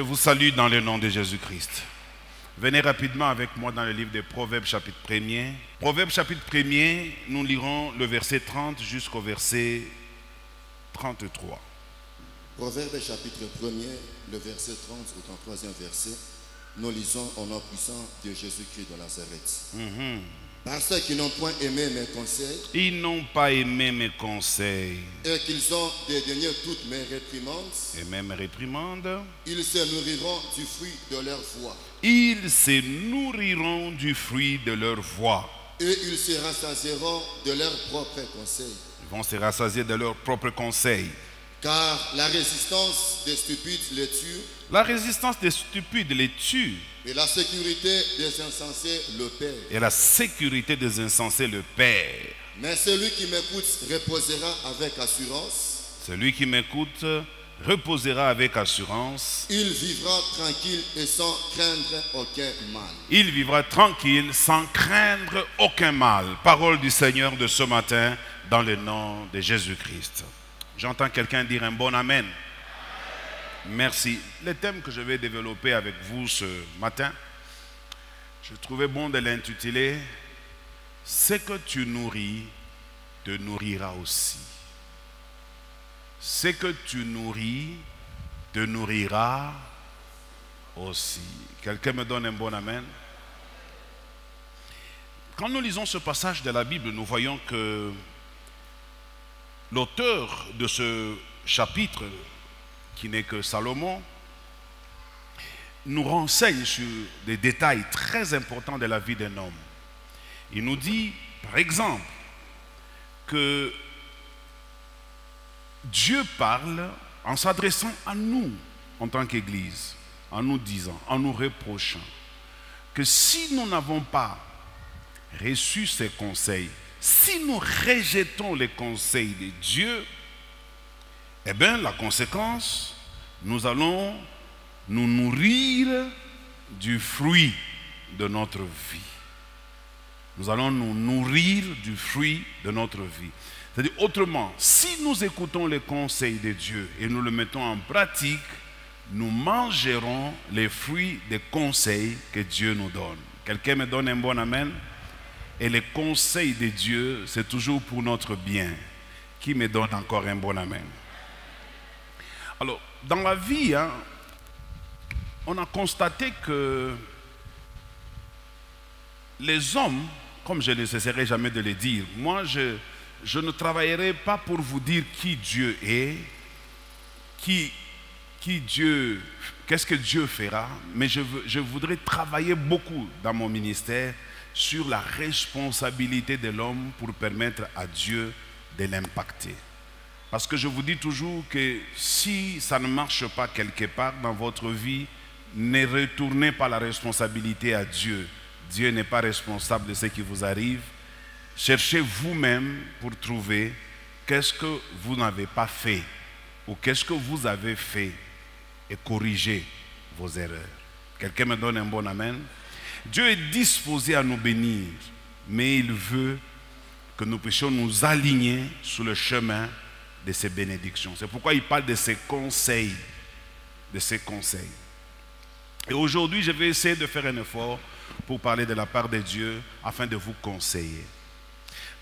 vous salue dans le nom de Jésus-Christ. Venez rapidement avec moi dans le livre de Proverbes chapitre 1er. Proverbes chapitre 1er, nous lirons le verset 30 jusqu'au verset 33. Proverbes chapitre 1er, le verset 30 au 33e verset. Nous lisons au nom puissant de Jésus-Christ de Nazareth. Parce qu'ils n'ont point aimé mes conseils. Ils n'ont pas aimé mes conseils. Et qu'ils ont dédaigné toutes mes réprimandes. Et même mes réprimandes. Ils se nourriront du fruit de leur voix. Ils se nourriront du fruit de leur voix. Et ils se rassasieront de leurs propres conseils. Ils vont se rassasier de leurs propres conseils. Car la résistance des stupides les tue. La résistance des stupides les tue. Et la sécurité des insensés le perd. Et la sécurité des insensés le perd. Mais celui qui m'écoute reposera avec assurance. Celui qui m'écoute reposera avec assurance. Il vivra tranquille et sans craindre aucun mal. Il vivra tranquille sans craindre aucun mal. Parole du Seigneur de ce matin dans le nom de Jésus-Christ. J'entends quelqu'un dire un bon amen. Merci. Le thème que je vais développer avec vous ce matin, je trouvais bon de l'intituler « Ce que tu nourris te nourrira aussi ». Ce que tu nourris te nourrira aussi. Quelqu'un me donne un bon amen? Quand nous lisons ce passage de la Bible, nous voyons que l'auteur de ce chapitre, qui n'est que Salomon, nous renseigne sur des détails très importants de la vie d'un homme. Il nous dit, par exemple, que Dieu parle en s'adressant à nous en tant qu'Église, en nous disant, en nous reprochant, que si nous n'avons pas reçu ses conseils, si nous rejetons les conseils de Dieu, eh bien, la conséquence, nous allons nous nourrir du fruit de notre vie. Nous allons nous nourrir du fruit de notre vie. C'est-à-dire, autrement, si nous écoutons les conseils de Dieu et nous le mettons en pratique, nous mangerons les fruits des conseils que Dieu nous donne. Quelqu'un me donne un bon amen? Et les conseils de Dieu, c'est toujours pour notre bien. Qui me donne encore un bon amen? Alors, dans la vie, on a constaté que les hommes, comme je ne cesserai jamais de le dire, moi je ne travaillerai pas pour vous dire qui Dieu est, qu'est-ce que Dieu fera, mais je voudrais travailler beaucoup dans mon ministère sur la responsabilité de l'homme pour permettre à Dieu de l'impacter. Parce que je vous dis toujours que si ça ne marche pas quelque part dans votre vie, ne retournez pas la responsabilité à Dieu. Dieu n'est pas responsable de ce qui vous arrive. Cherchez vous-même pour trouver qu'est-ce que vous n'avez pas fait ou qu'est-ce que vous avez fait et corrigez vos erreurs. Quelqu'un me donne un bon amen? Dieu est disposé à nous bénir, mais il veut que nous puissions nous aligner sur le chemin de ses bénédictions. C'est pourquoi il parle de ses conseils. De ses conseils. Et aujourd'hui, je vais essayer de faire un effort pour parler de la part de Dieu afin de vous conseiller.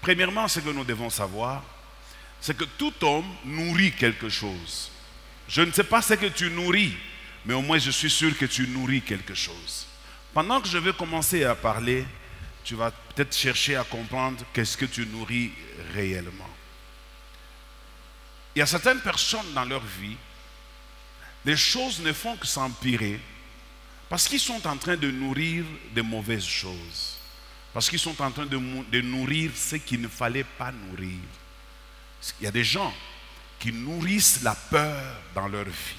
Premièrement, ce que nous devons savoir, c'est que tout homme nourrit quelque chose. Je ne sais pas ce que tu nourris, mais au moins je suis sûr que tu nourris quelque chose. Pendant que je vais commencer à parler, tu vas peut-être chercher à comprendre qu'est-ce que tu nourris réellement. Il y a certaines personnes dans leur vie, les choses ne font que s'empirer parce qu'ils sont en train de nourrir de mauvaises choses. Parce qu'ils sont en train de nourrir ce qu'il ne fallait pas nourrir. Il y a des gens qui nourrissent la peur dans leur vie.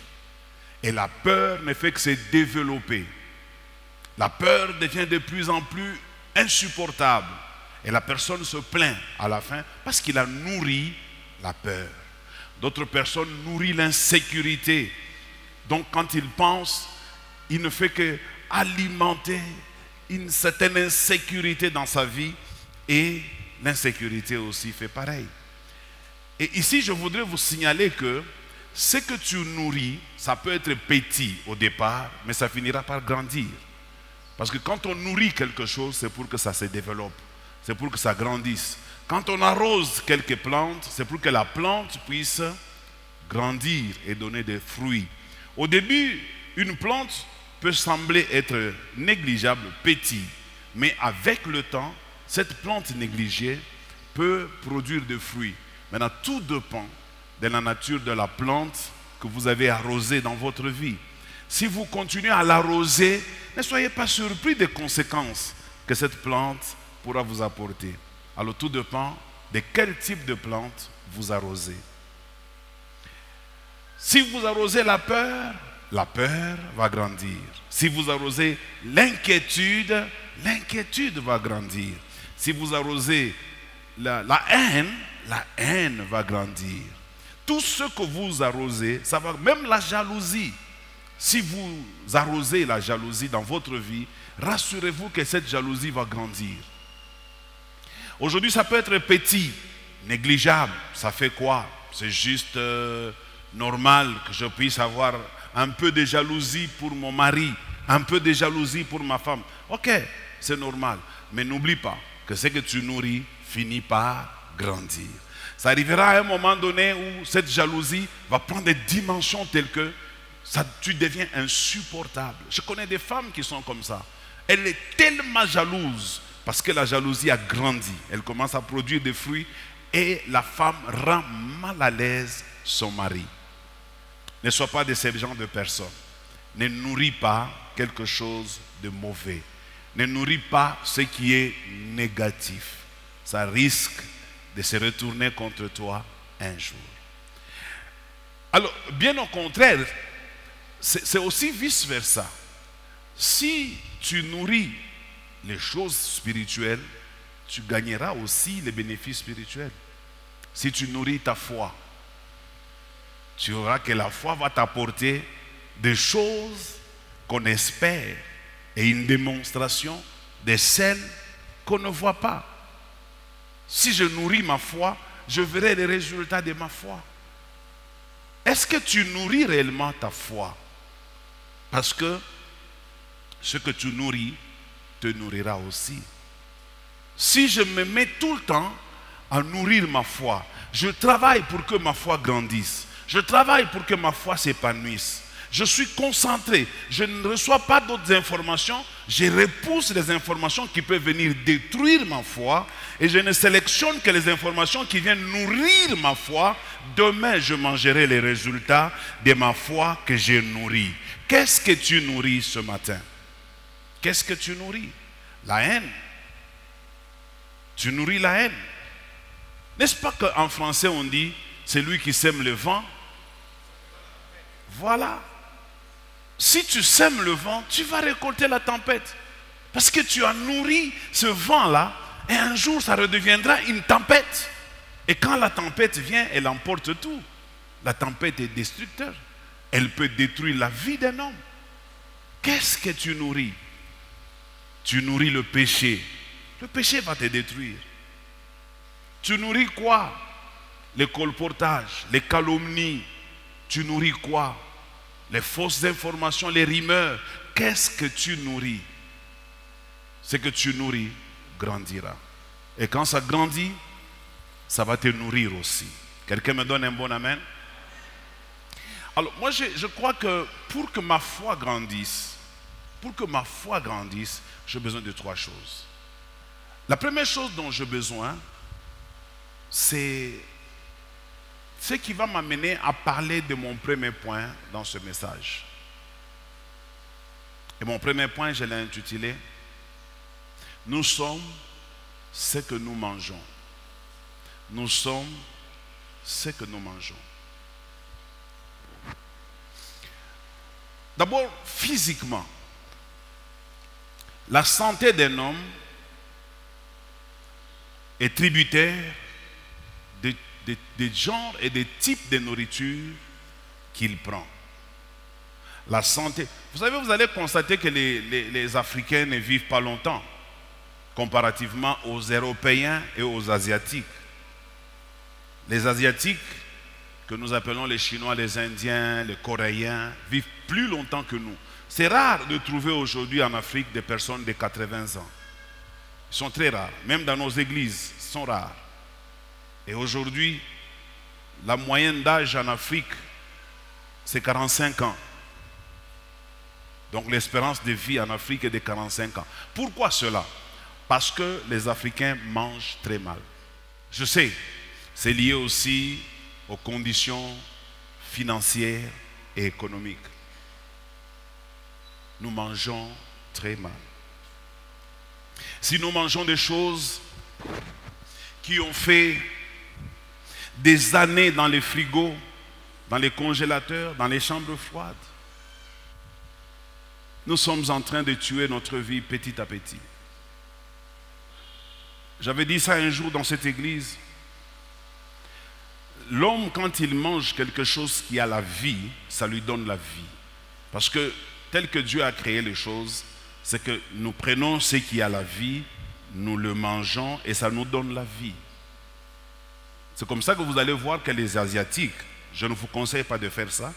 Et la peur ne fait que se développer. La peur devient de plus en plus insupportable. Et la personne se plaint à la fin parce qu'il a nourri la peur. D'autres personnes nourrissent l'insécurité. Donc quand ils pensent, il ne fait que alimenter une certaine insécurité dans sa vie. Et l'insécurité aussi fait pareil. Et ici, je voudrais vous signaler que ce que tu nourris, ça peut être petit au départ, mais ça finira par grandir. Parce que quand on nourrit quelque chose, c'est pour que ça se développe, c'est pour que ça grandisse. Quand on arrose quelques plantes, c'est pour que la plante puisse grandir et donner des fruits. Au début, une plante peut sembler être négligeable, petite, mais avec le temps, cette plante négligée peut produire des fruits. Maintenant, tout dépend de la nature de la plante que vous avez arrosée dans votre vie. Si vous continuez à l'arroser, ne soyez pas surpris des conséquences que cette plante pourra vous apporter. Alors tout dépend de quel type de plante vous arrosez. Si vous arrosez la peur va grandir. Si vous arrosez l'inquiétude, l'inquiétude va grandir. Si vous arrosez la haine va grandir. Tout ce que vous arrosez, ça va, même la jalousie. Si vous arrosez la jalousie dans votre vie, rassurez-vous que cette jalousie va grandir. Aujourd'hui, ça peut être petit, négligeable. Ça fait quoi? C'est juste normal que je puisse avoir un peu de jalousie pour mon mari, un peu de jalousie pour ma femme. Ok, c'est normal. Mais n'oublie pas que ce que tu nourris finit par grandir. Ça arrivera à un moment donné où cette jalousie va prendre des dimensions telles que tu deviens insupportable. Je connais des femmes qui sont comme ça. Elle est tellement jalouse parce que la jalousie a grandi. Elle commence à produire des fruits et la femme rend mal à l'aise son mari. Ne sois pas de ce genre de personne. Ne nourris pas quelque chose de mauvais. Ne nourris pas ce qui est négatif. Ça risque de se retourner contre toi un jour. Alors, bien au contraire, c'est aussi vice-versa. Si tu nourris les choses spirituelles, tu gagneras aussi les bénéfices spirituels. Si tu nourris ta foi, tu verras que la foi va t'apporter des choses qu'on espère et une démonstration de celles qu'on ne voit pas. Si je nourris ma foi, je verrai les résultats de ma foi. Est-ce que tu nourris réellement ta foi? Parce que ce que tu nourris te nourrira aussi. Si je me mets tout le temps à nourrir ma foi, je travaille pour que ma foi grandisse. Je travaille pour que ma foi s'épanouisse. Je suis concentré. Je ne reçois pas d'autres informations. Je repousse les informations qui peuvent venir détruire ma foi. Et je ne sélectionne que les informations qui viennent nourrir ma foi. Demain, je mangerai les résultats de ma foi que j'ai nourrie. Qu'est-ce que tu nourris ce matin? Qu'est-ce que tu nourris? La haine. Tu nourris la haine. N'est-ce pas qu'en français on dit, c'est lui qui sème le vent? Voilà. Si tu sèmes le vent, tu vas récolter la tempête. Parce que tu as nourri ce vent-là, et un jour ça redeviendra une tempête. Et quand la tempête vient, elle emporte tout. La tempête est destructeur. Elle peut détruire la vie d'un homme. Qu'est-ce que tu nourris? Tu nourris le péché. Le péché va te détruire. Tu nourris quoi? Les colportages, les calomnies. Tu nourris quoi? Les fausses informations, les rumeurs. Qu'est-ce que tu nourris? Ce que tu nourris grandira. Et quand ça grandit, ça va te nourrir aussi. Quelqu'un me donne un bon amen? Alors moi je crois que pour que ma foi grandisse, j'ai besoin de trois choses. La première chose dont j'ai besoin, c'est ce qui va m'amener à parler de mon premier point dans ce message. Et mon premier point, je l'ai intitulé « Nous sommes ce que nous mangeons ». Nous sommes ce que nous mangeons. D'abord, physiquement, la santé d'un homme est tributaire des genres et des types de nourriture qu'il prend. La santé. Vous savez, vous allez constater que les Africains ne vivent pas longtemps comparativement aux Européens et aux Asiatiques. Les Asiatiques que nous appelons les Chinois, les Indiens, les Coréens, vivent plus longtemps que nous. C'est rare de trouver aujourd'hui en Afrique des personnes de 80 ans. Ils sont très rares. Même dans nos églises, ils sont rares. Et aujourd'hui, la moyenne d'âge en Afrique, c'est 45 ans. Donc l'espérance de vie en Afrique est de 45 ans. Pourquoi cela? Parce que les Africains mangent très mal. Je sais, c'est lié aussi aux conditions financières et économiques. Nous mangeons très mal. Si nous mangeons des choses qui ont fait des années dans les frigos, dans les congélateurs, dans les chambres froides, nous sommes en train de tuer notre vie petit à petit. J'avais dit ça un jour dans cette église. L'homme, quand il mange quelque chose qui a la vie, ça lui donne la vie. Parce que tel que Dieu a créé les choses, c'est que nous prenons ce qui a la vie, nous le mangeons et ça nous donne la vie. C'est comme ça que vous allez voir que les Asiatiques, je ne vous conseille pas de faire ça,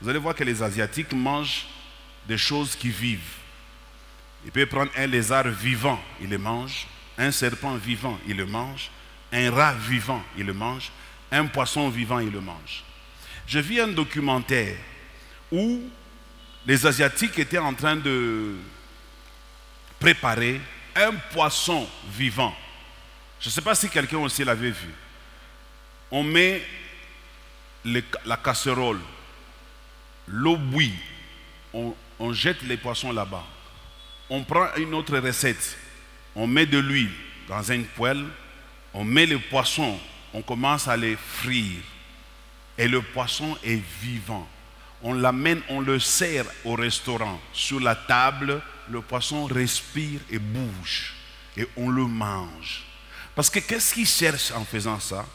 vous allez voir que les Asiatiques mangent des choses qui vivent. Il peut prendre un lézard vivant, il le mange, un serpent vivant, il le mange, un rat vivant, il le mange, un poisson vivant, il le mange. Je vis un documentaire où les Asiatiques étaient en train de préparer un poisson vivant. Je ne sais pas si quelqu'un aussi l'avait vu. On met la casserole, l'eau bouille, on jette les poissons là-bas. On prend une autre recette, on met de l'huile dans une poêle, on met les poissons, on commence à les frire. Et le poisson est vivant. On l'amène, on le sert au restaurant. Sur la table, le poisson respire et bouge. Et on le mange. Parce que qu'est-ce qu'ils cherchent en faisant ça?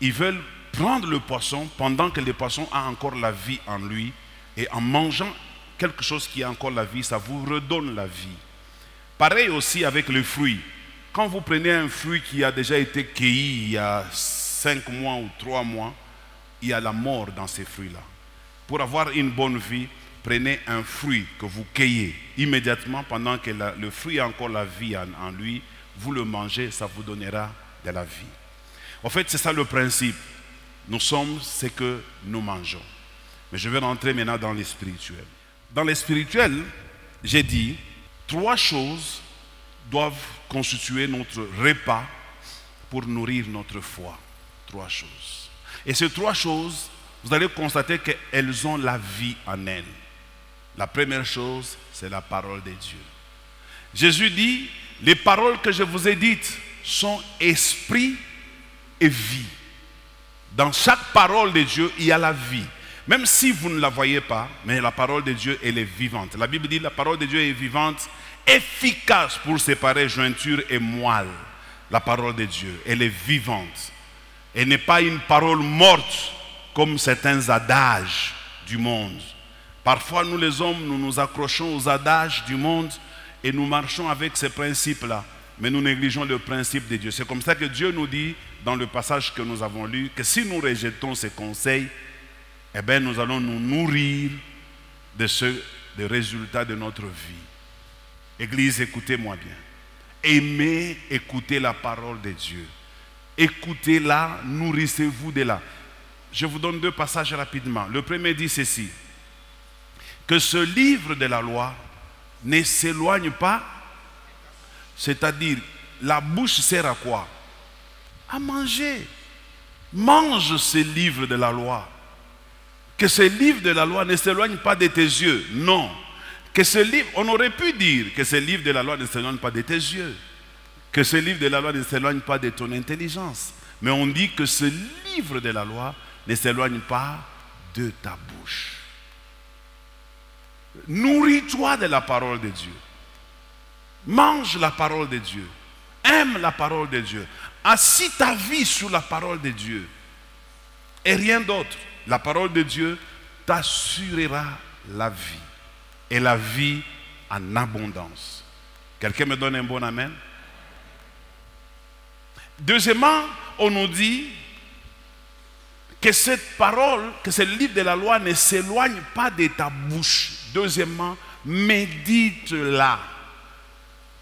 Ils veulent prendre le poisson pendant que le poisson a encore la vie en lui. Et en mangeant quelque chose qui a encore la vie, ça vous redonne la vie. Pareil aussi avec le fruit. Quand vous prenez un fruit qui a déjà été cueilli il y a 5 mois ou 3 mois, il y a la mort dans ces fruits-là. Pour avoir une bonne vie, prenez un fruit que vous cueillez immédiatement pendant que le fruit a encore la vie en lui, vous le mangez, ça vous donnera de la vie. En fait, c'est ça le principe. Nous sommes ce que nous mangeons. Mais je vais rentrer maintenant dans le spirituel. Dans le spirituel, j'ai dit, 3 choses doivent constituer notre repas pour nourrir notre foi. 3 choses. Et ces 3 choses, vous allez constater qu'elles ont la vie en elles. La première chose, c'est la parole de Dieu. Jésus dit, les paroles que je vous ai dites sont esprit et vie. Dans chaque parole de Dieu, il y a la vie. Même si vous ne la voyez pas, mais la parole de Dieu, elle est vivante. La Bible dit, la parole de Dieu est vivante, efficace pour séparer jointure et moelle. La parole de Dieu, elle est vivante. Elle n'est pas une parole morte, comme certains adages du monde. Parfois, nous les hommes, nous nous accrochons aux adages du monde et nous marchons avec ces principes-là. Mais nous négligeons le principe de Dieu. C'est comme ça que Dieu nous dit, dans le passage que nous avons lu, que si nous rejetons ces conseils, eh bien, nous allons nous nourrir des résultats de notre vie. Église, écoutez-moi bien. Aimez écouter la parole de Dieu. Écoutez-la, nourrissez-vous de la. Je vous donne 2 passages rapidement. Le premier dit ceci, que ce livre de la loi ne s'éloigne pas, c'est-à-dire, la bouche sert à quoi? À manger. Mange ce livre de la loi. Que ce livre de la loi ne s'éloigne pas de tes yeux. Non. Que ce livre, on aurait pu dire que ce livre de la loi ne s'éloigne pas de tes yeux. Que ce livre de la loi ne s'éloigne pas de ton intelligence. Mais on dit que ce livre de la loi ne s'éloigne pas de ta bouche. Nourris-toi de la parole de Dieu. Mange la parole de Dieu. Aime la parole de Dieu. Assis ta vie sur la parole de Dieu. Et rien d'autre. La parole de Dieu t'assurera la vie. Et la vie en abondance. Quelqu'un me donne un bon amen? Deuxièmement, on nous dit que cette parole, que ce livre de la loi ne s'éloigne pas de ta bouche. Deuxièmement, médite-la.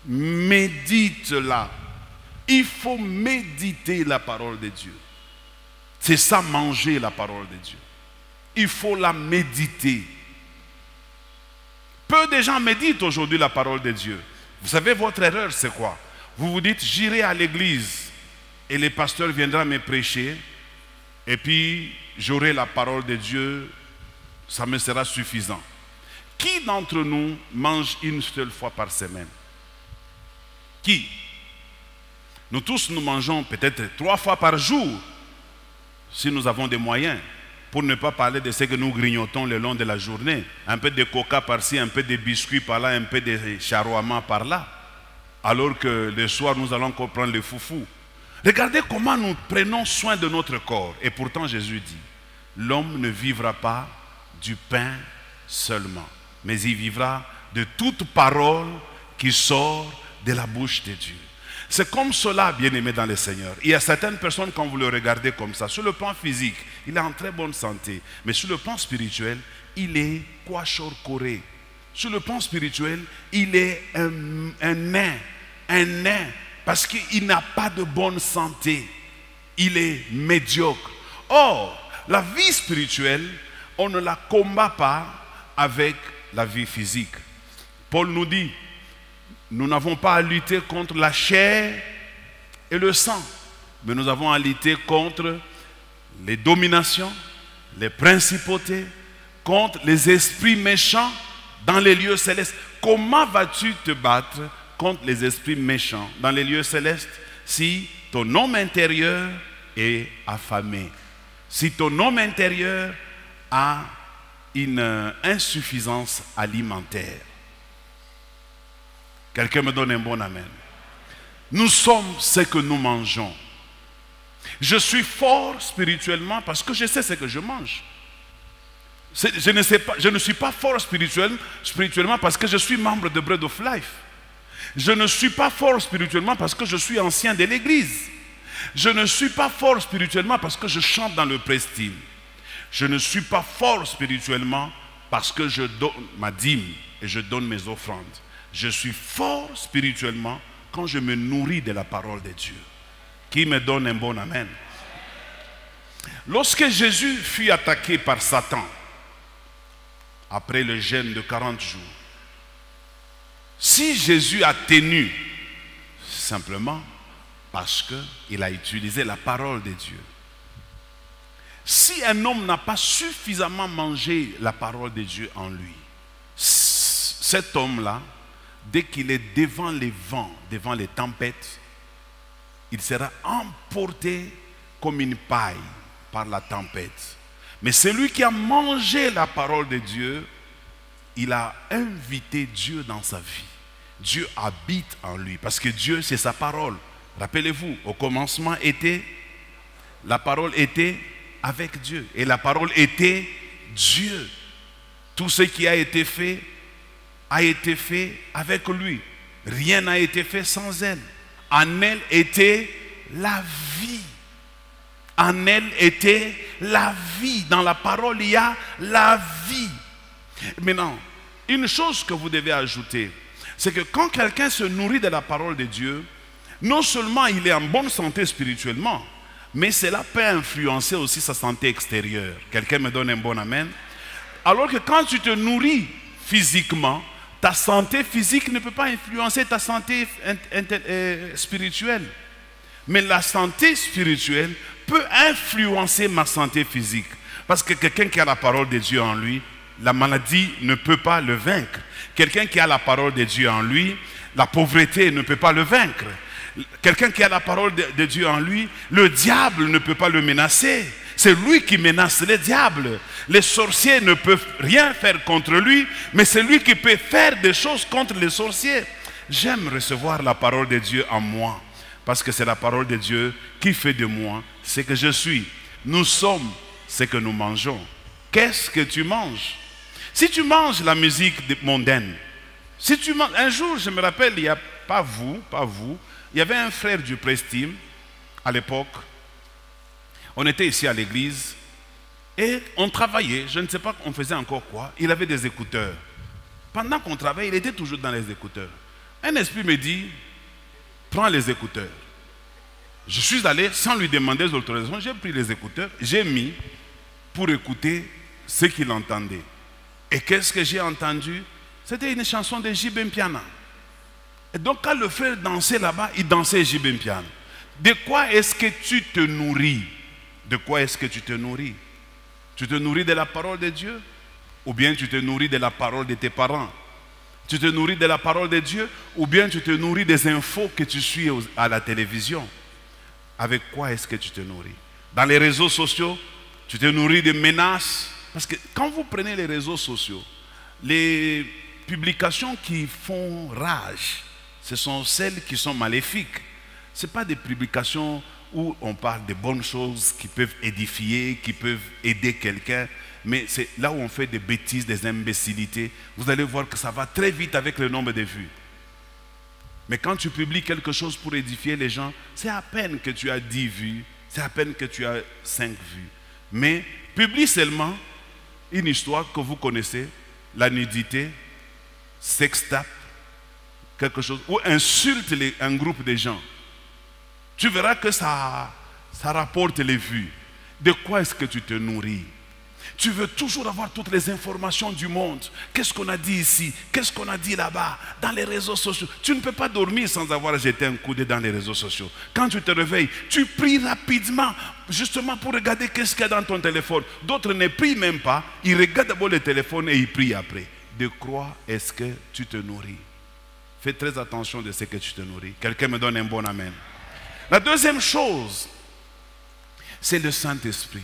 Médite-la. Il faut méditer la parole de Dieu. C'est ça, manger la parole de Dieu. Il faut la méditer. Peu de gens méditent aujourd'hui la parole de Dieu. Vous savez, votre erreur, c'est quoi? Vous vous dites, j'irai à l'église et le pasteur viendra me prêcher et puis j'aurai la parole de Dieu, ça me sera suffisant. Qui d'entre nous mange une seule fois par semaine? Qui? Nous tous, nous mangeons peut-être 3 fois par jour, si nous avons des moyens, pour ne pas parler de ce que nous grignotons le long de la journée. Un peu de coca par-ci, un peu de biscuits par-là, un peu de charroiement par-là. Alors que le soir, nous allons encore prendre le foufou. Regardez comment nous prenons soin de notre corps. Et pourtant, Jésus dit, l'homme ne vivra pas du pain seulement, mais il vivra de toute parole qui sort de la bouche de Dieu. C'est comme cela, bien-aimé dans le Seigneur. Il y a certaines personnes, quand vous le regardez comme ça, sur le plan physique, il est en très bonne santé. Mais sur le plan spirituel, il est kwashorkoré. Sur le plan spirituel, il est un nain. Un nain. Parce qu'il n'a pas de bonne santé. Il est médiocre. Or, la vie spirituelle, on ne la combat pas avec la vie physique. Paul nous dit, nous n'avons pas à lutter contre la chair et le sang, mais nous avons à lutter contre les dominations, les principautés, contre les esprits méchants dans les lieux célestes. Comment vas-tu te battre contre les esprits méchants dans les lieux célestes si ton homme intérieur est affamé, si ton homme intérieur a une insuffisance alimentaire? Quelqu'un me donne un bon amen. Nous sommes ce que nous mangeons. Je suis fort spirituellement parce que je sais ce que je mange. Je ne suis pas fort spirituellement parce que je suis membre de Bread of Life. Je ne suis pas fort spirituellement parce que je suis ancien de l'église. Je ne suis pas fort spirituellement parce que je chante dans le press-team. Je ne suis pas fort spirituellement parce que je donne ma dîme et je donne mes offrandes. Je suis fort spirituellement quand je me nourris de la parole de Dieu. Qui me donne un bon amen? Lorsque Jésus fut attaqué par Satan, après le jeûne de 40 jours, si Jésus a tenu, simplement parce qu'il a utilisé la parole de Dieu. Si un homme n'a pas suffisamment mangé la parole de Dieu en lui, cet homme-là, dès qu'il est devant les vents, devant les tempêtes, il sera emporté comme une paille par la tempête. Mais celui qui a mangé la parole de Dieu, il a invité Dieu dans sa vie. Dieu habite en lui, parce que Dieu, c'est sa parole. Rappelez-vous, au commencement la parole était avec Dieu, et la parole était Dieu. Tout ce qui a été fait avec lui. Rien n'a été fait sans elle. En elle était la vie. En elle était la vie. Dans la parole, il y a la vie. Maintenant, une chose que vous devez ajouter, c'est que quand quelqu'un se nourrit de la parole de Dieu, non seulement il est en bonne santé spirituellement, mais cela peut influencer aussi sa santé extérieure. Quelqu'un me donne un bon amen? Alors que quand tu te nourris physiquement, ta santé physique ne peut pas influencer ta santé spirituelle. Mais la santé spirituelle peut influencer ma santé physique. Parce que quelqu'un qui a la parole de Dieu en lui, la maladie ne peut pas le vaincre. Quelqu'un qui a la parole de Dieu en lui, la pauvreté ne peut pas le vaincre. Quelqu'un qui a la parole de Dieu en lui, le diable ne peut pas le menacer. C'est lui qui menace le diable. Les sorciers ne peuvent rien faire contre lui, mais c'est lui qui peut faire des choses contre les sorciers. J'aime recevoir la parole de Dieu en moi, parce que c'est la parole de Dieu qui fait de moi ce que je suis. Nous sommes ce que nous mangeons. Qu'est-ce que tu manges? Si tu manges la musique mondaine, si tu manges, un jour, je me rappelle, il y a pas vous, il y avait un frère du Press Team à l'époque. On était ici à l'église Et on travaillait, je ne sais pas, on faisait encore quoi. Il avait des écouteurs. Pendant qu'on travaillait, il était toujours dans les écouteurs. Un esprit me dit, prends les écouteurs. Je suis allé sans lui demander l'autorisation, j'ai pris les écouteurs, j'ai mis pour écouter ce qu'il entendait. Et qu'est-ce que j'ai entendu? C'était une chanson de J.B. Mpiana. Et donc quand le frère dansait là-bas, il dansait J.B. Mpiana. De quoi est-ce que tu te nourris? De quoi est-ce que tu te nourris? Tu te nourris de la parole de Dieu? Ou bien tu te nourris de la parole de tes parents? Tu te nourris de la parole de Dieu? Ou bien tu te nourris des infos que tu suis à la télévision? Avec quoi est-ce que tu te nourris? Dans les réseaux sociaux, tu te nourris de menaces. Parce que quand vous prenez les réseaux sociaux, les publications qui font rage, ce sont celles qui sont maléfiques. Ce ne sont pas des publications où on parle de bonnes choses qui peuvent édifier, qui peuvent aider quelqu'un, mais c'est là où on fait des bêtises, des imbécilités. Vous allez voir que ça va très vite avec le nombre de vues. Mais quand tu publies quelque chose pour édifier les gens, c'est à peine que tu as 10 vues, c'est à peine que tu as 5 vues. Mais publie seulement une histoire que vous connaissez, la nudité, sextape, quelque chose, ou insulte un groupe de gens. Tu verras que ça rapporte les vues. De quoi est-ce que tu te nourris? Tu veux toujours avoir toutes les informations du monde. Qu'est-ce qu'on a dit ici? Qu'est-ce qu'on a dit là-bas? Dans les réseaux sociaux. Tu ne peux pas dormir sans avoir jeté un coup d'œil dans les réseaux sociaux. Quand tu te réveilles, tu pries rapidement, justement pour regarder qu'est-ce qu'il y a dans ton téléphone. D'autres ne prient même pas. Ils regardent d'abord le téléphone et ils prient après. De quoi est-ce que tu te nourris? Fais très attention de ce que tu te nourris. Quelqu'un me donne un bon amen. La deuxième chose, c'est le Saint-Esprit.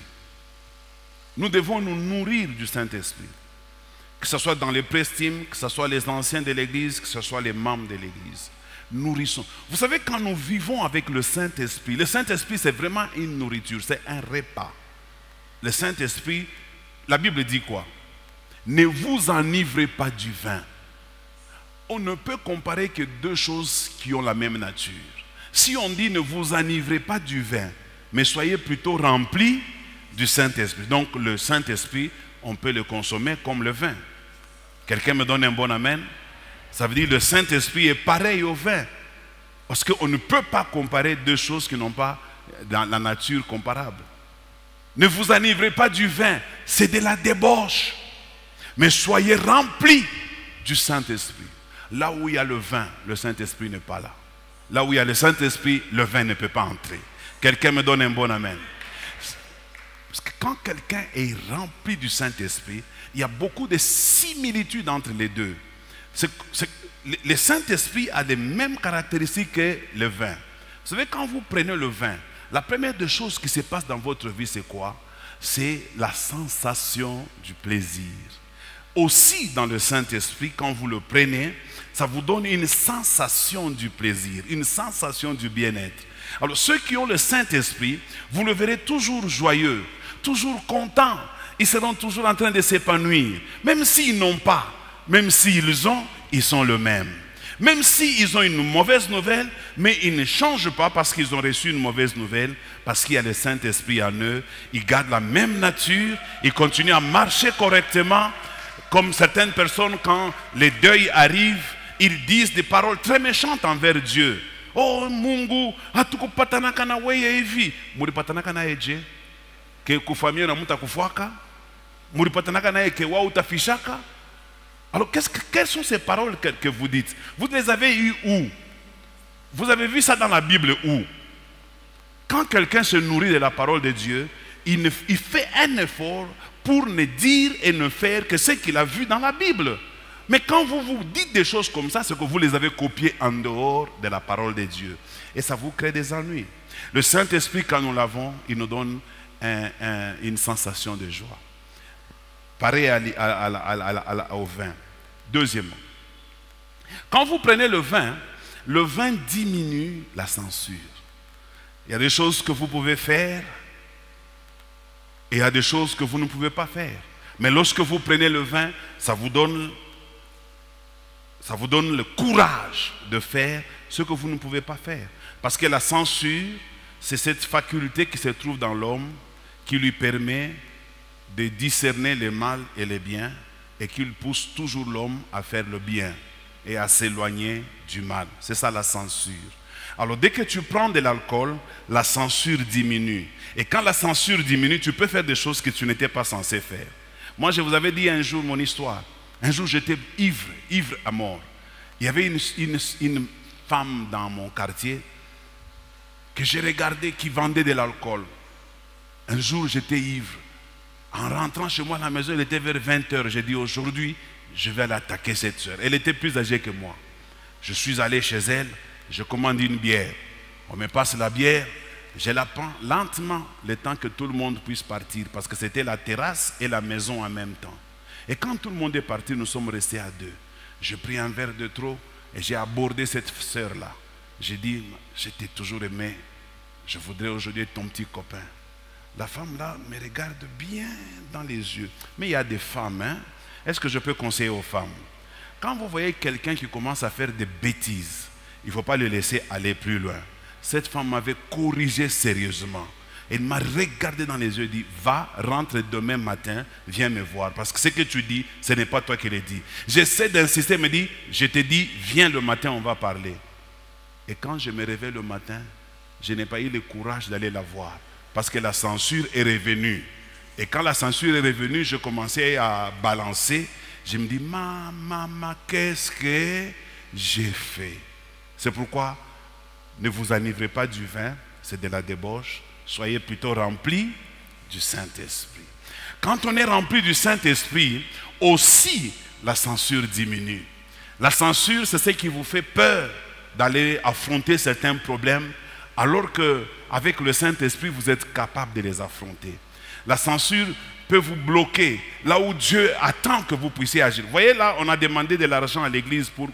Nous devons nous nourrir du Saint-Esprit. Que ce soit dans les prestimes, que ce soit les anciens de l'Église, que ce soit les membres de l'Église. Nourrissons. Vous savez, quand nous vivons avec le Saint-Esprit c'est vraiment une nourriture, c'est un repas. Le Saint-Esprit, la Bible dit quoi? Ne vous enivrez pas du vin. On ne peut comparer que deux choses qui ont la même nature. Si on dit ne vous enivrez pas du vin, mais soyez plutôt remplis du Saint-Esprit. Donc le Saint-Esprit, on peut le consommer comme le vin. Quelqu'un me donne un bon amen? Ça veut dire que le Saint-Esprit est pareil au vin. Parce qu'on ne peut pas comparer deux choses qui n'ont pas dans la nature comparable. Ne vous enivrez pas du vin, c'est de la débauche. Mais soyez remplis du Saint-Esprit. Là où il y a le vin, le Saint-Esprit n'est pas là. Là où il y a le Saint-Esprit, le vin ne peut pas entrer. Quelqu'un me donne un bon amen. Parce que quand quelqu'un est rempli du Saint-Esprit, il y a beaucoup de similitudes entre les deux. Le Saint-Esprit a les mêmes caractéristiques que le vin. Vous savez, quand vous prenez le vin, la première des choses qui se passe dans votre vie, c'est quoi? C'est la sensation du plaisir. Aussi, dans le Saint-Esprit, quand vous le prenez, ça vous donne une sensation du plaisir, une sensation du bien-être. Alors, ceux qui ont le Saint-Esprit, vous le verrez toujours joyeux, toujours contents. Ils seront toujours en train de s'épanouir. Même s'ils n'ont pas, même s'ils ont, ils sont le même. Même s'ils ont une mauvaise nouvelle, mais ils ne changent pas parce qu'ils ont reçu une mauvaise nouvelle, parce qu'il y a le Saint-Esprit en eux. Ils gardent la même nature, ils continuent à marcher correctement. Comme certaines personnes, quand les deuils arrivent, ils disent des paroles très méchantes envers Dieu. Oh Mungu, hatukupatanaka na wewe hivi. Mulipatanaka na eje? Ke kufamia na mtu akufuaka? Mulipatanaka na ke wa utafishaka? Alors quelles sont ces paroles que vous dites? Vous les avez eues où? Vous avez vu ça dans la Bible où? Quand quelqu'un se nourrit de la parole de Dieu, il fait un effort pour ne dire et ne faire que ce qu'il a vu dans la Bible. Mais quand vous vous dites des choses comme ça, c'est que vous les avez copiées en dehors de la parole de Dieu. Et ça vous crée des ennuis. Le Saint-Esprit, quand nous l'avons, il nous donne une sensation de joie. Pareil au vin. Deuxièmement, quand vous prenez le vin diminue la censure. Il y a des choses que vous pouvez faire et il y a des choses que vous ne pouvez pas faire. Mais lorsque vous prenez le vin, ça vous donne le courage de faire ce que vous ne pouvez pas faire. Parce que la censure, c'est cette faculté qui se trouve dans l'homme qui lui permet de discerner le mal et le bien et qu'il pousse toujours l'homme à faire le bien et à s'éloigner du mal. C'est ça la censure. Alors dès que tu prends de l'alcool, la censure diminue. Et quand la censure diminue, tu peux faire des choses que tu n'étais pas censé faire. Moi, je vous avais dit un jour mon histoire. Un jour, j'étais ivre à mort. Il y avait une femme dans mon quartier que j'ai regardée qui vendait de l'alcool. Un jour, j'étais ivre. En rentrant chez moi à la maison, il était vers 20 h. J'ai dit, aujourd'hui, je vais aller attaquer cette soeur. Elle était plus âgée que moi. Je suis allé chez elle, je commande une bière. On me passe la bière, je la prends lentement, le temps que tout le monde puisse partir, parce que c'était la terrasse et la maison en même temps. Et quand tout le monde est parti, nous sommes restés à deux. J'ai pris un verre de trop et j'ai abordé cette soeur-là. J'ai dit, je t'ai toujours aimé, je voudrais aujourd'hui être ton petit copain. La femme-là me regarde bien dans les yeux. Mais il y a des femmes, hein? Est-ce que je peux conseiller aux femmes? Quand vous voyez quelqu'un qui commence à faire des bêtises, il ne faut pas le laisser aller plus loin. Cette femme m'avait corrigé sérieusement. Elle m'a regardé dans les yeux et dit, va, rentre demain matin, viens me voir. Parce que ce que tu dis, ce n'est pas toi qui le dis. J'essaie d'insister, elle me dit, je te dis, viens le matin, on va parler. Et quand je me réveille le matin, je n'ai pas eu le courage d'aller la voir. Parce que la censure est revenue. Et quand la censure est revenue, je commençais à balancer. Je me dis, maman, qu'est-ce que j'ai fait? C'est pourquoi ne vous enivrez pas du vin, c'est de la débauche. Soyez plutôt remplis du Saint-Esprit. Quand on est rempli du Saint-Esprit, aussi la censure diminue. La censure, c'est ce qui vous fait peur d'aller affronter certains problèmes, alors qu'avec le Saint-Esprit, vous êtes capable de les affronter. La censure peut vous bloquer là où Dieu attend que vous puissiez agir. Vous voyez là, on a demandé de l'argent à l'église pour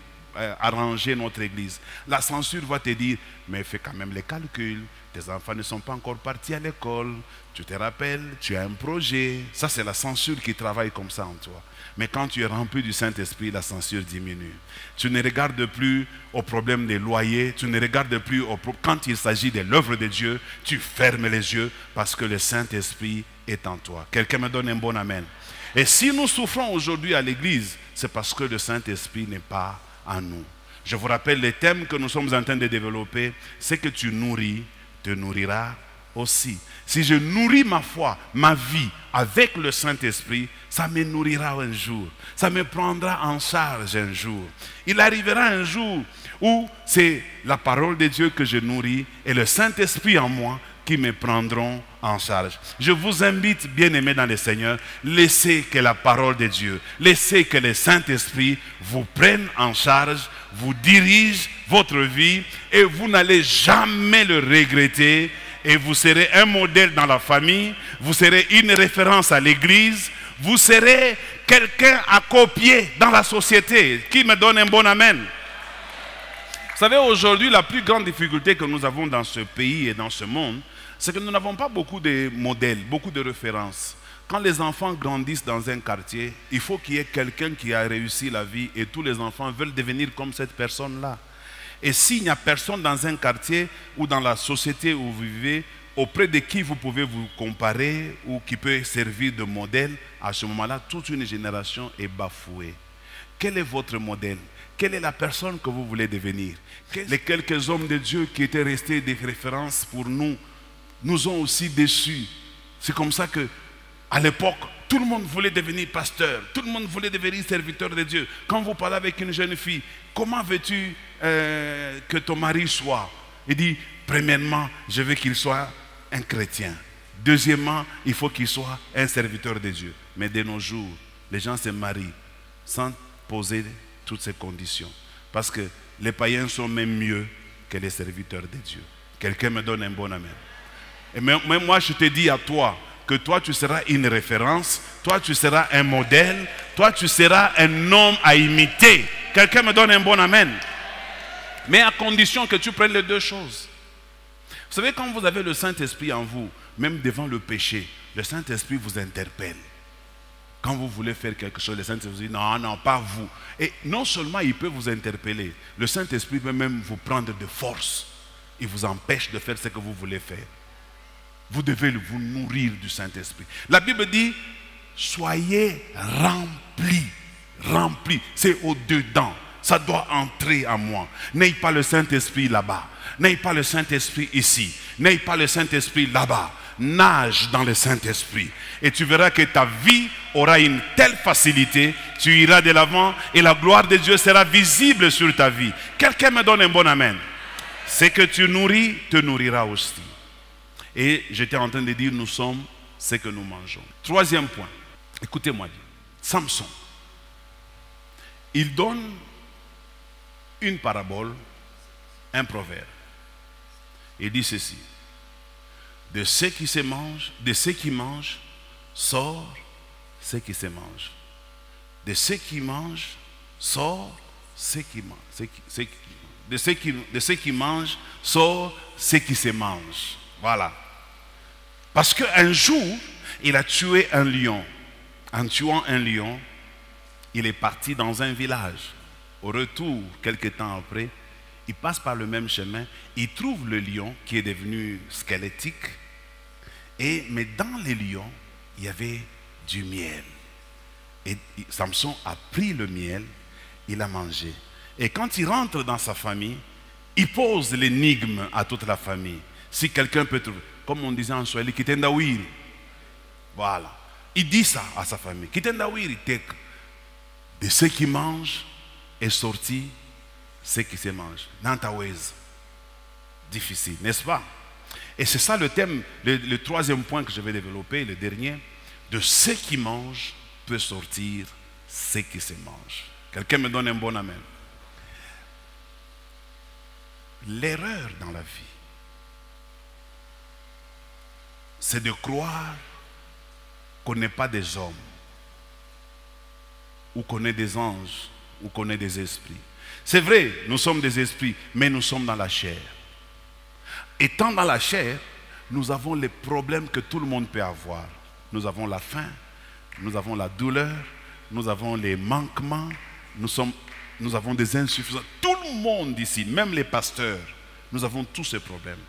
arranger notre église. La censure va te dire, mais fais quand même les calculs, tes enfants ne sont pas encore partis à l'école, tu te rappelles, tu as un projet. Ça c'est la censure qui travaille comme ça en toi. Mais quand tu es rempli du Saint-Esprit, la censure diminue. Tu ne regardes plus aux problèmes des loyers, tu ne regardes plus quand il s'agit de l'œuvre de Dieu, tu fermes les yeux parce que le Saint-Esprit est en toi. Quelqu'un me donne un bon amen. Et si nous souffrons aujourd'hui à l'église, c'est parce que le Saint-Esprit n'est pas en nous. Je vous rappelle les thèmes que nous sommes en train de développer. Ce que tu nourris te nourrira aussi. Si je nourris ma foi, ma vie avec le Saint-Esprit, ça me nourrira un jour. Ça me prendra en charge un jour. Il arrivera un jour où c'est la parole de Dieu que je nourris et le Saint-Esprit en moi qui me prendront en charge. Je vous invite, bien-aimés dans le Seigneur, laissez que la parole de Dieu, laissez que le Saint-Esprit vous prenne en charge, vous dirige votre vie et vous n'allez jamais le regretter et vous serez un modèle dans la famille, vous serez une référence à l'église, vous serez quelqu'un à copier dans la société. Qui me donne un bon amen? Vous savez, aujourd'hui, la plus grande difficulté que nous avons dans ce pays et dans ce monde, c'est que nous n'avons pas beaucoup de modèles, beaucoup de références. Quand les enfants grandissent dans un quartier, il faut qu'il y ait quelqu'un qui a réussi la vie et tous les enfants veulent devenir comme cette personne-là. Et s'il n'y a personne dans un quartier ou dans la société où vous vivez, auprès de qui vous pouvez vous comparer ou qui peut servir de modèle, à ce moment-là, toute une génération est bafouée. Quel est votre modèle? Quelle est la personne que vous voulez devenir? Les quelques hommes de Dieu qui étaient restés des références pour nous, nous ont aussi déçus. C'est comme ça que, à l'époque, tout le monde voulait devenir pasteur, tout le monde voulait devenir serviteur de Dieu. Quand vous parlez avec une jeune fille, comment veux-tu que ton mari soit? Il dit, premièrement, je veux qu'il soit un chrétien. Deuxièmement, il faut qu'il soit un serviteur de Dieu. Mais de nos jours, les gens se marient sans poser toutes ces conditions. Parce que les païens sont même mieux que les serviteurs de Dieu. Quelqu'un me donne un bon amen. Et même moi, je te dis à toi, que toi tu seras une référence, toi tu seras un modèle, toi tu seras un homme à imiter. Quelqu'un me donne un bon amen. Mais à condition que tu prennes les deux choses. Vous savez, quand vous avez le Saint-Esprit en vous, même devant le péché, le Saint-Esprit vous interpelle. Quand vous voulez faire quelque chose, le Saint-Esprit vous dit non, non, pas vous. Et non seulement il peut vous interpeller, le Saint-Esprit peut même vous prendre de force. Il vous empêche de faire ce que vous voulez faire. vous devez vous nourrir du Saint-Esprit. La Bible dit, soyez remplis. Remplis, c'est au-dedans. Ça doit entrer en moi. N'ayez pas le Saint-Esprit là-bas. N'ayez pas le Saint-Esprit ici. N'ayez pas le Saint-Esprit là-bas. Nage dans le Saint-Esprit. Et tu verras que ta vie aura une telle facilité. Tu iras de l'avant et la gloire de Dieu sera visible sur ta vie. Quelqu'un me donne un bon amen. Ce que tu nourris, te nourrira aussi. Et j'étais en train de dire, nous sommes ce que nous mangeons. Troisième point. Écoutez-moi bien. Samson. Il donne une parabole, un proverbe. Il dit ceci. De ce qui se mange, de ce qui mange, sort ce qui se mange. De ce qui mange, sort ce qui mange. De ce qui mange, sort ce qui se mange. Voilà. Parce qu'un jour, il a tué un lion. En tuant un lion, il est parti dans un village. Au retour, quelques temps après, il passe par le même chemin. Il trouve le lion qui est devenu squelettique. Mais dans les lions, il y avait du miel. Et Samson a pris le miel, il a mangé. Et quand il rentre dans sa famille, il pose l'énigme à toute la famille. Si quelqu'un peut trouver, comme on disait en Swahili, kitendawiri. Voilà. Il dit ça à sa famille. Kitendawiri, de ce qui mange est sorti ce qui se mange. Nantawez. Difficile, n'est-ce pas? Et c'est ça le thème, le troisième point que je vais développer, le dernier. De ce qui mange peut sortir ce qui se mange. Quelqu'un me donne un bon amen. L'erreur dans la vie, c'est de croire qu'on n'est pas des hommes, ou qu'on est des anges, ou qu'on est des esprits. C'est vrai, nous sommes des esprits, mais nous sommes dans la chair. Étant dans la chair, nous avons les problèmes que tout le monde peut avoir. Nous avons la faim, nous avons la douleur, nous avons les manquements, nous avons des insuffisances. Tout le monde ici, même les pasteurs, nous avons tous ces problèmes.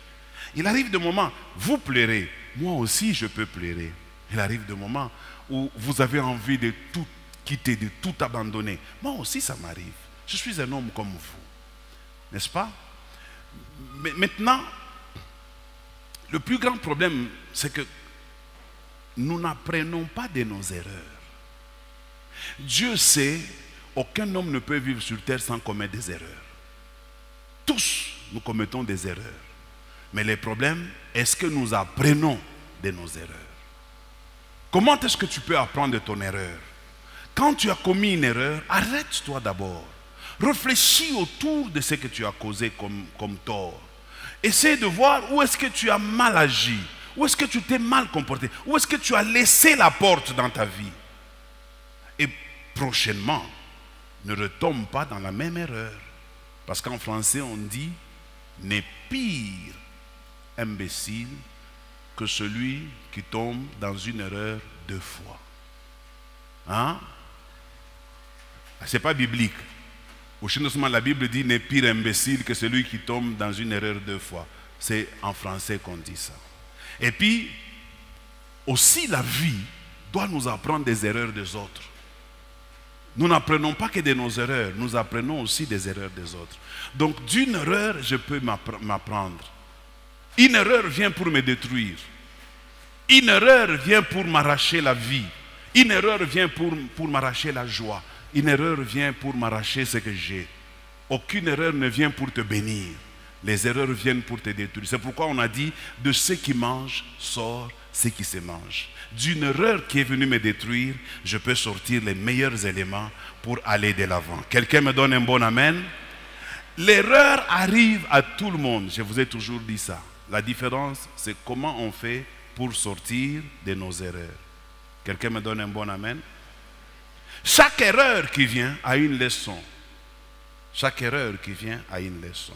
Il arrive des moments, vous pleurez, moi aussi je peux pleurer. Il arrive des moments où vous avez envie de tout quitter, de tout abandonner. Moi aussi ça m'arrive. Je suis un homme comme vous. N'est-ce pas? Mais maintenant, le plus grand problème, c'est que nous n'apprenons pas de nos erreurs. Dieu sait, aucun homme ne peut vivre sur terre sans commettre des erreurs. Tous, nous commettons des erreurs. Mais le problème, est-ce que nous apprenons de nos erreurs? Comment est-ce que tu peux apprendre de ton erreur? Quand tu as commis une erreur, arrête-toi d'abord. Réfléchis autour de ce que tu as causé comme tort. Essaie de voir où est-ce que tu as mal agi. Où est-ce que tu t'es mal comporté? Où est-ce que tu as laissé la porte dans ta vie? Et prochainement, ne retombe pas dans la même erreur. Parce qu'en français, on dit « n'est pire imbécile que celui qui tombe dans une erreur deux fois. » Hein? Ce n'est pas biblique. Au chinois, la Bible dit « n'est pire imbécile que celui qui tombe dans une erreur deux fois ». C'est en français qu'on dit ça. Et puis, aussi la vie doit nous apprendre des erreurs des autres. Nous n'apprenons pas que de nos erreurs, nous apprenons aussi des erreurs des autres. Donc d'une erreur, je peux m'apprendre. Une erreur vient pour me détruire. Une erreur vient pour m'arracher la vie. Une erreur vient pour m'arracher la joie. Une erreur vient pour m'arracher ce que j'ai. Aucune erreur ne vient pour te bénir. Les erreurs viennent pour te détruire. C'est pourquoi on a dit, de ce qui mange, sort ce qui se mange. D'une erreur qui est venue me détruire, je peux sortir les meilleurs éléments pour aller de l'avant. Quelqu'un me donne un bon amen? L'erreur arrive à tout le monde. Je vous ai toujours dit ça. La différence, c'est comment on fait pour sortir de nos erreurs. Quelqu'un me donne un bon amen? Chaque erreur qui vient a une leçon. Chaque erreur qui vient a une leçon.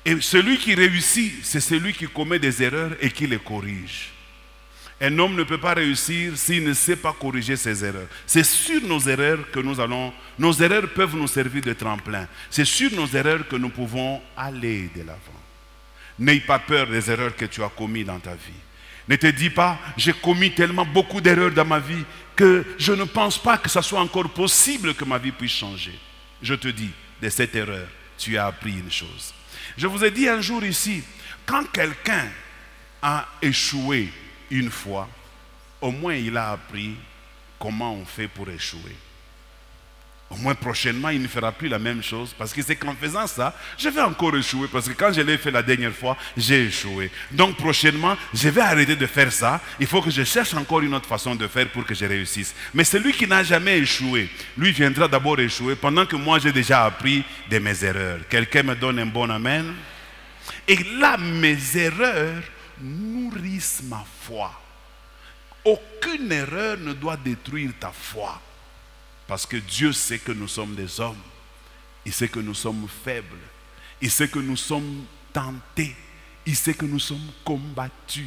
Et celui qui réussit, c'est celui qui commet des erreurs et qui les corrige. Un homme ne peut pas réussir s'il ne sait pas corriger ses erreurs. C'est sur nos erreurs que nous allons... Nos erreurs peuvent nous servir de tremplin. C'est sur nos erreurs que nous pouvons aller de l'avant. N'aie pas peur des erreurs que tu as commises dans ta vie. Ne te dis pas, j'ai commis tellement beaucoup d'erreurs dans ma vie que je ne pense pas que ça soit encore possible que ma vie puisse changer. Je te dis, de cette erreur, tu as appris une chose. Je vous ai dit un jour ici, quand quelqu'un a échoué une fois, au moins il a appris comment on fait pour échouer. Au moins prochainement, il ne fera plus la même chose parce que c'est qu'en faisant ça, je vais encore échouer parce que quand je l'ai fait la dernière fois, j'ai échoué. Donc prochainement, je vais arrêter de faire ça. Il faut que je cherche encore une autre façon de faire pour que je réussisse. Mais celui qui n'a jamais échoué, lui viendra d'abord échouer pendant que moi j'ai déjà appris de mes erreurs. Quelqu'un me donne un bon amen? Et là, mes erreurs nourrissent ma foi. Aucune erreur ne doit détruire ta foi. Parce que Dieu sait que nous sommes des hommes. Il sait que nous sommes faibles. Il sait que nous sommes tentés. Il sait que nous sommes combattus.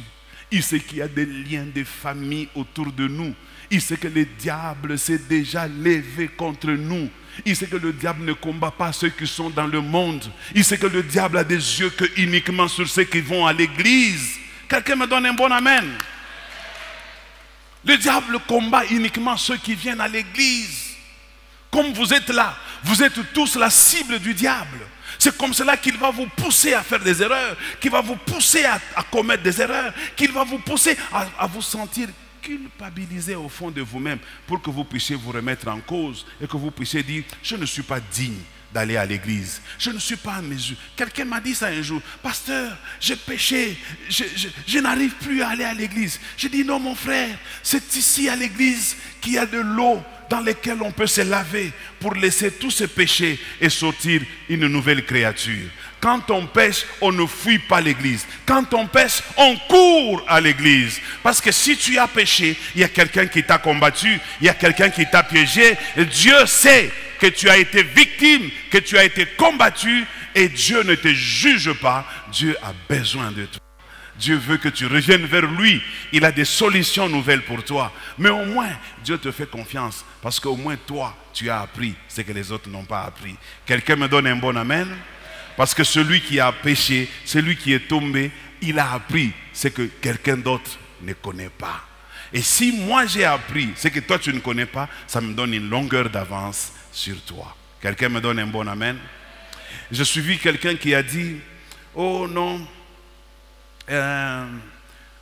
Il sait qu'il y a des liens de famille autour de nous. Il sait que le diable s'est déjà levé contre nous. Il sait que le diable ne combat pas ceux qui sont dans le monde. Il sait que le diable a des yeux que uniquement sur ceux qui vont à l'église. Quelqu'un me donne un bon amen? Le diable combat uniquement ceux qui viennent à l'église. Comme vous êtes là, vous êtes tous la cible du diable. C'est comme cela qu'il va vous pousser à faire des erreurs, qu'il va vous pousser à commettre des erreurs, qu'il va vous pousser à vous sentir culpabilisé au fond de vous-même pour que vous puissiez vous remettre en cause et que vous puissiez dire, je ne suis pas digne d'aller à l'église. Je ne suis pas à mesure. Quelqu'un m'a dit ça un jour. Pasteur, j'ai péché. Je n'arrive plus à aller à l'église. J'ai dit non mon frère, c'est ici à l'église qu'il y a de l'eau dans laquelle on peut se laver pour laisser tous ces péchés et sortir une nouvelle créature. Quand on pêche, on ne fuit pas l'église. Quand on pêche, on court à l'église. Parce que si tu as péché, il y a quelqu'un qui t'a combattu, il y a quelqu'un qui t'a piégé. Et Dieu sait que tu as été victime, que tu as été combattu, et Dieu ne te juge pas. Dieu a besoin de toi. Dieu veut que tu reviennes vers lui. Il a des solutions nouvelles pour toi. Mais au moins, Dieu te fait confiance. Parce qu'au moins toi, tu as appris ce que les autres n'ont pas appris. Quelqu'un me donne un bon amen? Parce que celui qui a péché, celui qui est tombé, il a appris ce que quelqu'un d'autre ne connaît pas. Et si moi j'ai appris ce que toi tu ne connais pas, ça me donne une longueur d'avance sur toi. Quelqu'un me donne un bon amen? J'ai suivi quelqu'un qui a dit, oh non,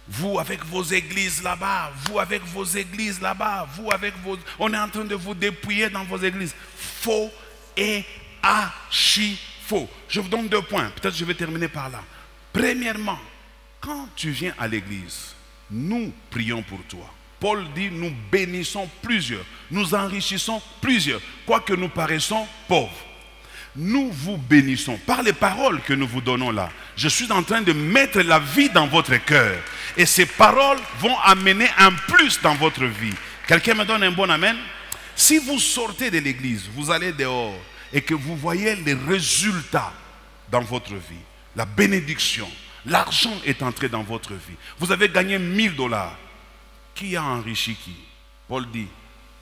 vous avec vos églises là-bas, vous avec vos églises là-bas, vous avec vos... On est en train de vous dépouiller dans vos églises. Faux et archi-faux. Je vous donne 2 points. Peut-être je vais terminer par là. Premièrement, quand tu viens à l'église, nous prions pour toi. Paul dit, nous bénissons plusieurs, nous enrichissons plusieurs, quoique nous paraissons pauvres. Nous vous bénissons par les paroles que nous vous donnons là. Je suis en train de mettre la vie dans votre cœur. Et ces paroles vont amener un plus dans votre vie. Quelqu'un me donne un bon amen? Si vous sortez de l'église, vous allez dehors et que vous voyez les résultats dans votre vie, la bénédiction, l'argent est entré dans votre vie. Vous avez gagné 1000 $. Qui a enrichi qui? Paul dit,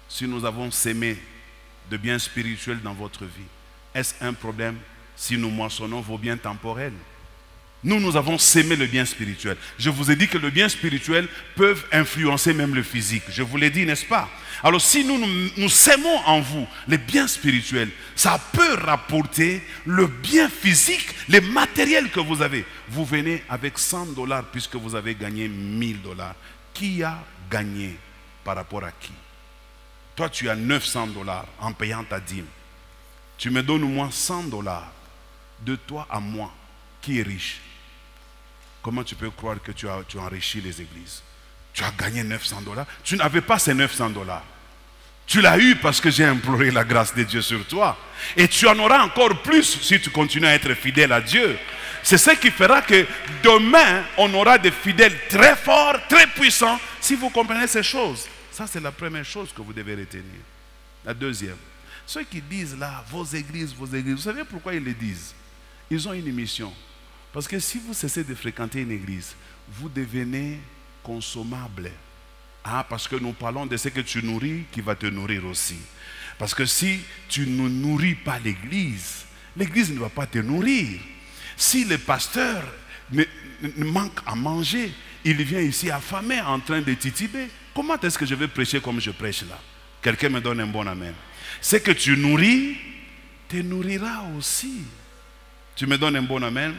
si nous avons sémé de biens spirituels dans votre vie, est-ce un problème si nous moissonnons vos biens temporels? Nous avons sémé le bien spirituel. Je vous ai dit que le bien spirituel peut influencer même le physique. Je vous l'ai dit, n'est-ce pas? Alors si nous sémons en vous les biens spirituels, ça peut rapporter le bien physique, les matériels que vous avez. Vous venez avec 100 $ puisque vous avez gagné 1000 $. Qui a gagné par rapport à qui? Toi, tu as 900 $ en payant ta dîme. Tu me donnes au moins 100 $. De toi à moi, qui est riche? Comment tu peux croire que tu as enrichi les églises? Tu as gagné 900 $. Tu n'avais pas ces 900 $. Tu l'as eu parce que j'ai imploré la grâce de Dieu sur toi. Et tu en auras encore plus si tu continues à être fidèle à Dieu. C'est ce qui fera que demain, on aura des fidèles très forts, très puissants, si vous comprenez ces choses. Ça, c'est la première chose que vous devez retenir. La deuxième, ceux qui disent là, vos églises, vous savez pourquoi ils le disent? Ils ont une mission. Parce que si vous cessez de fréquenter une église, vous devenez consommable. Ah, parce que nous parlons de ce que tu nourris qui va te nourrir aussi. Parce que si tu ne nourris pas l'église, l'église ne va pas te nourrir. Si le pasteur manque à manger, il vient ici affamé, en train de tituber. Comment est-ce que je vais prêcher comme je prêche là? Quelqu'un me donne un bon amen. Ce que tu nourris, te nourrira aussi. Tu me donnes un bon amen?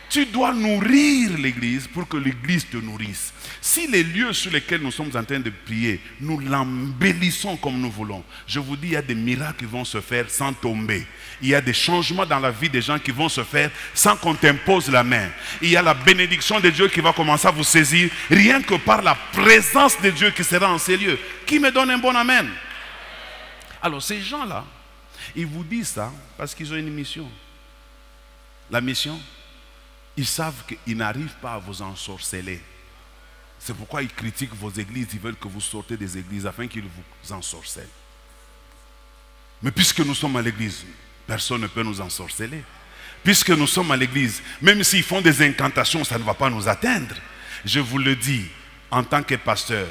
Tu dois nourrir l'église pour que l'église te nourrisse. Si les lieux sur lesquels nous sommes en train de prier, nous l'embellissons comme nous voulons, je vous dis, il y a des miracles qui vont se faire sans tomber. Il y a des changements dans la vie des gens qui vont se faire sans qu'on t'impose la main. Il y a la bénédiction de Dieu qui va commencer à vous saisir, rien que par la présence de Dieu qui sera en ces lieux. Qui me donne un bon amen? Alors ces gens-là, ils vous disent ça parce qu'ils ont une mission. La mission, ils savent qu'ils n'arrivent pas à vous ensorceler. C'est pourquoi ils critiquent vos églises. Ils veulent que vous sortez des églises afin qu'ils vous ensorcellent. Mais puisque nous sommes à l'église, personne ne peut nous ensorceler. Puisque nous sommes à l'église, même s'ils font des incantations, ça ne va pas nous atteindre. Je vous le dis, en tant que pasteur,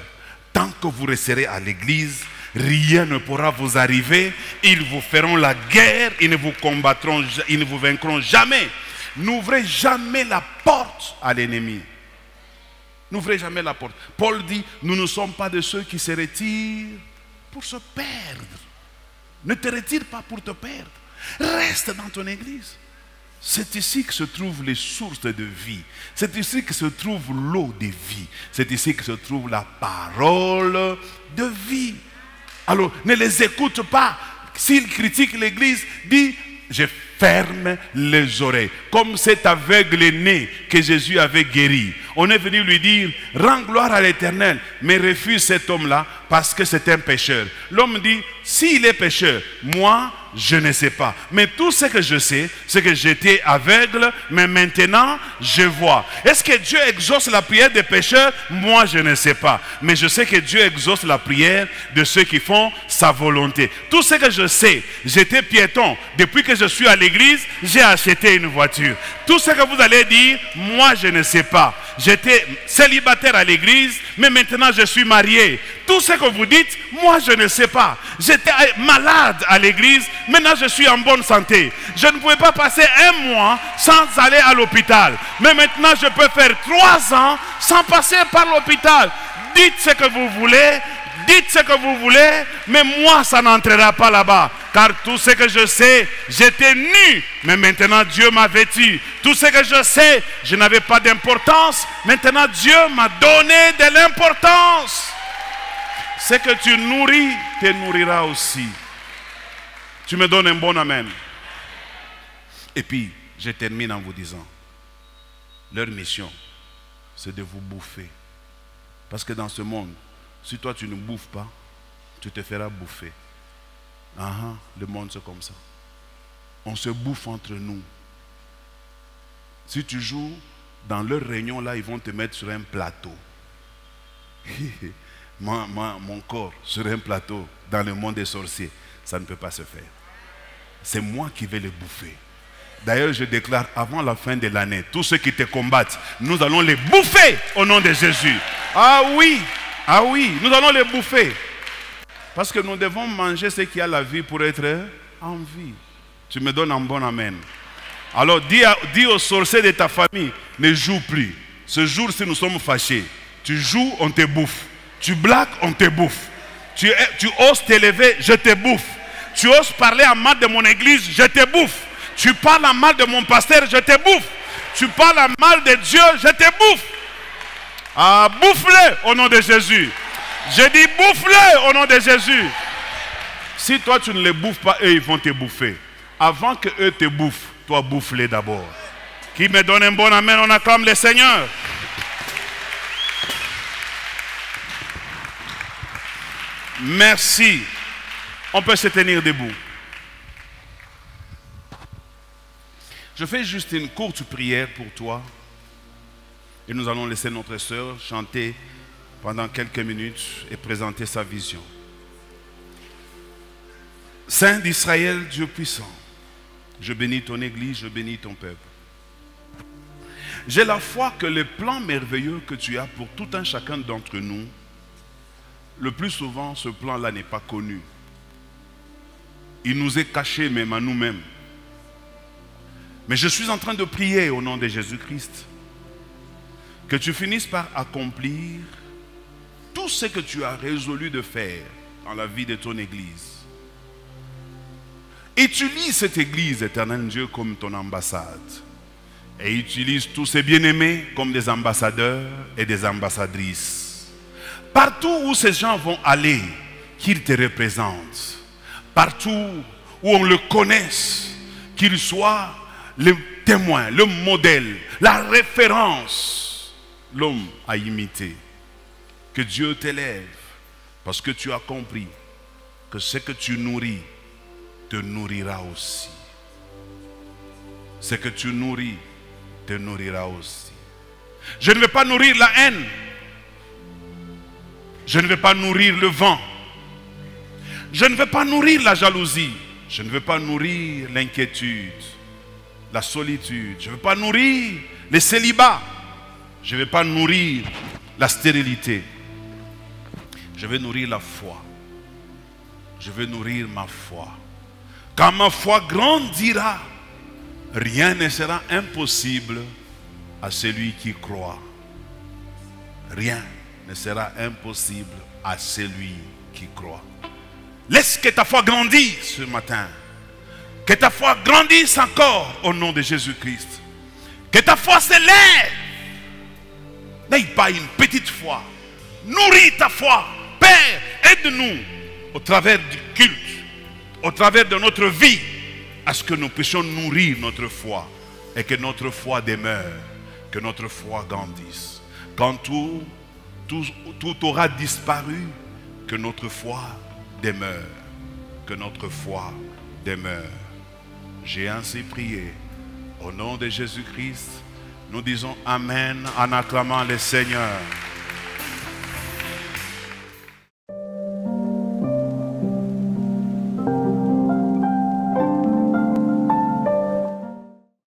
tant que vous resterez à l'église, rien ne pourra vous arriver. Ils vous feront la guerre, ils ne vous combattront, ils ne vous vaincront jamais. N'ouvrez jamais la porte à l'ennemi. N'ouvrez jamais la porte. Paul dit, nous ne sommes pas de ceux qui se retirent pour se perdre. Ne te retire pas pour te perdre. Reste dans ton église. C'est ici que se trouvent les sources de vie. C'est ici que se trouve l'eau de vie. C'est ici que se trouve la parole de vie. Alors, ne les écoute pas. S'ils critiquent l'église, dis, je ferme les oreilles. Comme cet aveugle-né que Jésus avait guéri. On est venu lui dire, rends gloire à l'Éternel, mais refuse cet homme-là parce que c'est un pécheur. L'homme dit, s'il est pécheur, moi, je ne sais pas. Mais tout ce que je sais, c'est que j'étais aveugle, mais maintenant, je vois. Est-ce que Dieu exauce la prière des pécheurs? Moi, je ne sais pas. Mais je sais que Dieu exauce la prière de ceux qui font sa volonté. Tout ce que je sais, j'étais piéton. Depuis que je suis à l'église, j'ai acheté une voiture. Tout ce que vous allez dire, moi, je ne sais pas. J'étais célibataire à l'église, mais maintenant je suis marié. Tout ce que vous dites, moi je ne sais pas. J'étais malade à l'église, maintenant je suis en bonne santé. Je ne pouvais pas passer un mois sans aller à l'hôpital. Mais maintenant je peux faire 3 ans sans passer par l'hôpital. Dites ce que vous voulez, dites ce que vous voulez, mais moi ça n'entrera pas là-bas. Car tout ce que je sais, j'étais nu, mais maintenant Dieu m'a vêtu. Tout ce que je sais, je n'avais pas d'importance. Maintenant Dieu m'a donné de l'importance. Ce que tu nourris, te nourrira aussi. Tu me donnes un bon amen. Et puis, je termine en vous disant, leur mission, c'est de vous bouffer. Parce que dans ce monde, si toi tu ne bouffes pas, tu te feras bouffer. Le monde c'est comme ça. On se bouffe entre nous. Si tu joues dans leur réunion là, ils vont te mettre sur un plateau. Mon corps sur un plateau dans le monde des sorciers, ça ne peut pas se faire. C'est moi qui vais les bouffer. D'ailleurs, je déclare avant la fin de l'année, tous ceux qui te combattent, nous allons les bouffer au nom de Jésus. Ah oui, nous allons les bouffer. Parce que nous devons manger ce qui a la vie pour être en vie. Tu me donnes un bon amen. Alors dis aux sorciers de ta famille, ne joue plus. Ce jour-ci nous sommes fâchés. Tu joues, on te bouffe. Tu blagues, on te bouffe. Tu oses t'élever, je te bouffe. Tu oses parler en mal de mon église, je te bouffe. Tu parles en mal de mon pasteur, je te bouffe. Tu parles en mal de Dieu, je te bouffe. Bouffe-les au nom de Jésus. Je dis bouffe-les au nom de Jésus. Si toi tu ne les bouffes pas, eux ils vont te bouffer. Avant que eux te bouffent, toi bouffe-les d'abord. Qui me donne un bon amen, on acclame le Seigneur. Merci. On peut se tenir debout. Je fais juste une courte prière pour toi. Et nous allons laisser notre sœur chanter pendant quelques minutes et présenter sa vision. Saint d'Israël, Dieu puissant, je bénis ton église, je bénis ton peuple. J'ai la foi que le plan merveilleux que tu as pour tout un chacun d'entre nous, le plus souvent, ce plan-là n'est pas connu. Il nous est caché même à nous-mêmes. Mais je suis en train de prier au nom de Jésus-Christ que tu finisses par accomplir tout ce que tu as résolu de faire dans la vie de ton église. Utilise cette église, éternel Dieu, comme ton ambassade. Et utilise tous ces bien-aimés comme des ambassadeurs et des ambassadrices. Partout où ces gens vont aller, qu'ils te représentent. Partout où on le connaisse, qu'il soit le témoin, le modèle, la référence, l'homme à imiter. Que Dieu t'élève, parce que tu as compris que ce que tu nourris te nourrira aussi. Ce que tu nourris te nourrira aussi. Je ne vais pas nourrir la haine. Je ne vais pas nourrir le vent. Je ne vais pas nourrir la jalousie. Je ne vais pas nourrir l'inquiétude, la solitude. Je ne vais pas nourrir les célibats. Je ne vais pas nourrir la stérilité. Je vais nourrir la foi. Je vais nourrir ma foi. Quand ma foi grandira, rien ne sera impossible à celui qui croit. Rien ne sera impossible à celui qui croit. Laisse que ta foi grandisse ce matin. Que ta foi grandisse encore au nom de Jésus-Christ. Que ta foi s'élève. N'aie pas une petite foi. Nourris ta foi. Père, aide-nous au travers du culte, au travers de notre vie, à ce que nous puissions nourrir notre foi et que notre foi demeure, que notre foi grandisse. Quand tout aura disparu, que notre foi demeure, que notre foi demeure. J'ai ainsi prié. Au nom de Jésus-Christ, nous disons Amen en acclamant le Seigneur.